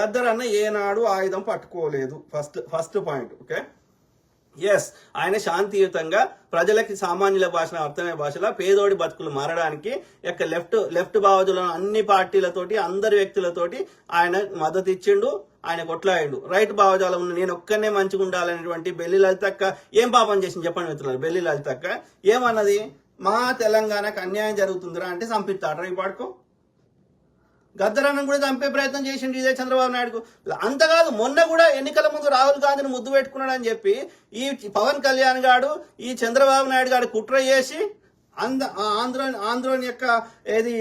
గద్దరన్న ఏనాడు ఆయుధం పట్టుకోలేదు. First point. ఓకే, ఎస్, ఆయన శాంతియుతంగా ప్రజలకి సామాన్యుల భాషలో అర్థమయ్యే భాషలో పేదోడి బతుకులు మారడానికి యొక్క లెఫ్ట్ భావజులను అన్ని పార్టీలతోటి అందరి వ్యక్తులతోటి ఆయన మద్దతు ఇచ్చిండు, ఆయన కొట్లాడిండు. రైట్ భావజాలం ఉన్న నేను ఒక్కనే మంచిగా ఉండాలనేటువంటి బెల్లి లలితక్క ఏం పాపం చేసింది చెప్పండి మిత్రులు. బెల్లి లలితక్క ఏమన్నది? మా తెలంగాణకు అన్యాయం జరుగుతుందిరా అంటే చంపిస్తాడరా ఈ పాడుకో. గద్దరన్న కూడా చంపే ప్రయత్నం చేసిండు ఇదే చంద్రబాబు నాయుడుకు. అంతకాదు, మొన్న కూడా ఎన్నికల ముందు రాహుల్ గాంధీని ముద్దు పెట్టుకున్నాడు అని చెప్పి ఈ పవన్ కళ్యాణ్ గాడు ఈ చంద్రబాబు నాయుడు గారు కుట్ర చేసి ఆంధ్రోని యొక్క ఏది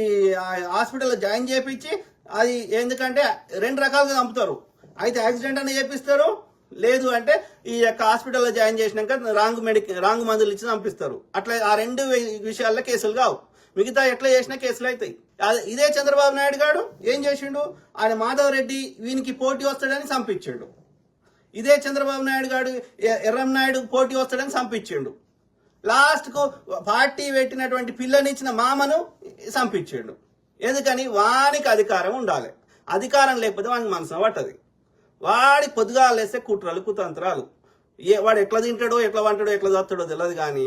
హాస్పిటల్లో జాయిన్ చేయించి అది ఎందుకంటే 2 రకాలుగా చంపుతారు. అయితే యాక్సిడెంట్ అని చేపిస్తారు, లేదు అంటే ఈ యొక్క హాస్పిటల్లో జాయిన్ చేసినాక రాంగ్ మందులు ఇచ్చి చంపిస్తారు. అట్లా ఆ 2 విషయాల్లో కేసులు కావు, మిగతా ఎట్లా చేసినా కేసులు అవుతాయి. ఇదే చంద్రబాబు నాయుడు గారు ఏం చేసిండు? ఆయన మాధవ్ రెడ్డి వీనికి పోటీ వస్తాడని చంపించిండు. ఇదే చంద్రబాబు నాయుడు గారు ఎర్రం నాయుడు పోటీ వస్తాడని చంపించిండు. లాస్ట్ కు పార్టీ పెట్టినటువంటి పిల్లనిచ్చిన మామను చంపించిండు. ఎందుకని? వానికి అధికారం ఉండాలి. అధికారం లేకపోతే వానికి మనసున పట్టది. వాడి పొద్దుగా లేస్తే కుట్రలు కుతంత్రాలు. వాడు ఎట్లా తింటాడో ఎట్లా వంటాడో ఎట్లా చస్తాడో తెలియదు, కానీ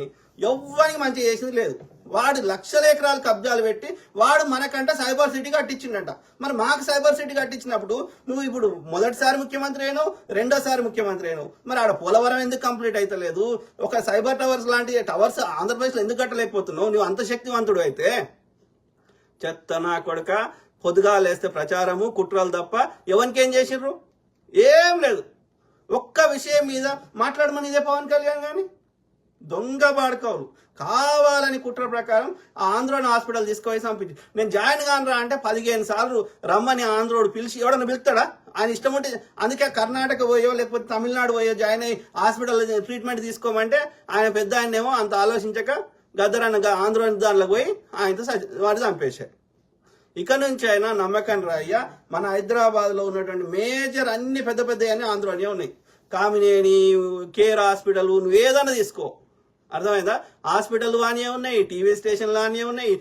ఎవ్వరికి మంచి చేసింది లేదు. వాడు లక్షల ఎకరాలు కబ్జాలు పెట్టి వాడు మనకంట సైబర్ సిటీ కట్టించిండట. మరి మాకు సైబర్ సిటీ కట్టించినప్పుడు నువ్వు ఇప్పుడు మొదటిసారి ముఖ్యమంత్రి అయినావు, రెండోసారి ముఖ్యమంత్రి అయినావు, మరి ఆడ పోలవరం ఎందుకు కంప్లీట్ అవుతలేదు? ఒక సైబర్ టవర్స్ లాంటి టవర్స్ ఆంధ్రప్రదేశ్లో ఎందుకు కట్టలేకపోతున్నావు? నువ్వు అంత శక్తివంతుడు అయితే. చెత్త నా కొడుక, పొద్దుగా లేస్తే ప్రచారము కుట్రలు తప్ప ఎవరికేం చేసిండ్రు? ఏం లేదు. ఒక్క విషయం మీద మాట్లాడమని ఇదే పవన్ కళ్యాణ్ గాని దొంగ బాడుకోరు కావాలని కుట్ర ప్రకారం ఆంధ్రోని హాస్పిటల్ తీసుకుపోయి పంపించి నేను జాయిన్ కానరా అంటే 15 సార్లు రమ్మని ఆంధ్రోడు పిలిచి ఎవడన్నా పిలుస్తాడా? ఆయన ఇష్టం ఉంటే. అందుకే కర్ణాటక పోయో లేకపోతే తమిళనాడు పోయో జాయిన్ అయ్యి హాస్పిటల్ ట్రీట్మెంట్ తీసుకోమంటే ఆయన పెద్ద ఆయనేమో అంత ఆలోచించక గద్దరన్న ఆంధ్రోని దాంట్లోకి పోయి ఆయనతో వాడు చంపేశారు. ఇక నుంచి అయినా నమ్మకం రాయ్యా, మన హైదరాబాద్లో ఉన్నటువంటి మేజర్ అన్ని పెద్ద అన్ని ఆంధ్రోనే ఉన్నాయి. కామినేని, కేర్ హాస్పిటల్, నువ్వు ఏదన్నా తీసుకో, అర్థమైందా? హాస్పిటల్ వానే ఉన్నాయి, టీవీ స్టేషన్లు వానే ఉన్నాయి,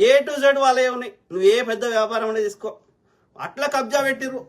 A to Z వాళ్ళే ఉన్నాయి. నువ్వు ఏ పెద్ద వ్యాపారం అనేది తీసుకో, అట్లా కబ్జా పెట్టిర్రు.